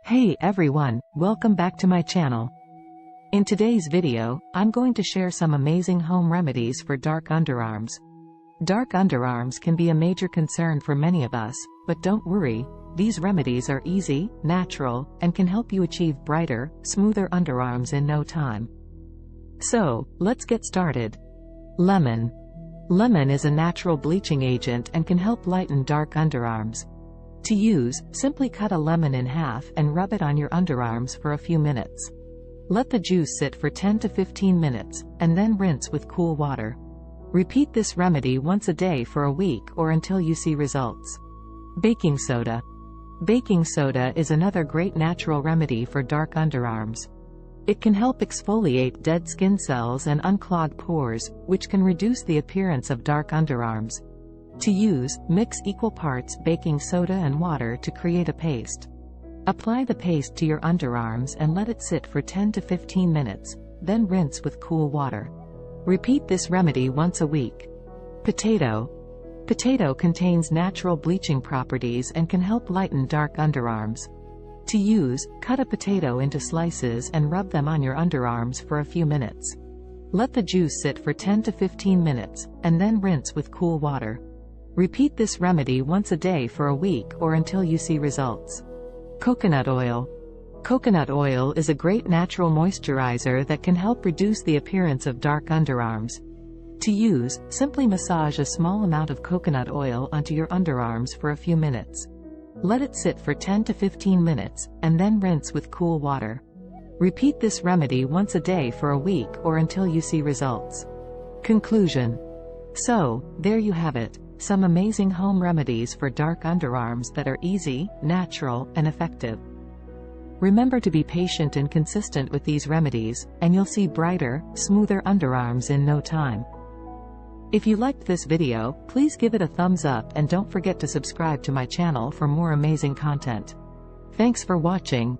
Hey everyone, welcome back to my channel. In today's video, I'm going to share some amazing home remedies for dark underarms. Dark underarms can be a major concern for many of us, but don't worry, these remedies are easy, natural, and can help you achieve brighter, smoother underarms in no time. So, let's get started. Lemon. Lemon is a natural bleaching agent and can help lighten dark underarms. To use, simply cut a lemon in half and rub it on your underarms for a few minutes. Let the juice sit for 10 to 15 minutes, and then rinse with cool water. Repeat this remedy once a day for a week or until you see results. Baking soda. Baking soda is another great natural remedy for dark underarms. It can help exfoliate dead skin cells and unclog pores, which can reduce the appearance of dark underarms. To use, mix equal parts baking soda and water to create a paste. Apply the paste to your underarms and let it sit for 10 to 15 minutes, then rinse with cool water. Repeat this remedy once a week. Potato. Potato contains natural bleaching properties and can help lighten dark underarms. To use, cut a potato into slices and rub them on your underarms for a few minutes. Let the juice sit for 10 to 15 minutes, and then rinse with cool water. Repeat this remedy once a day for a week or until you see results. Coconut oil. Coconut oil is a great natural moisturizer that can help reduce the appearance of dark underarms. To use, simply massage a small amount of coconut oil onto your underarms for a few minutes. Let it sit for 10 to 15 minutes, and then rinse with cool water. Repeat this remedy once a day for a week or until you see results. Conclusion. So, there you have it. Some amazing home remedies for dark underarms that are easy, natural, and effective. Remember to be patient and consistent with these remedies, and you'll see brighter, smoother underarms in no time. If you liked this video, please give it a thumbs up and don't forget to subscribe to my channel for more amazing content. Thanks for watching.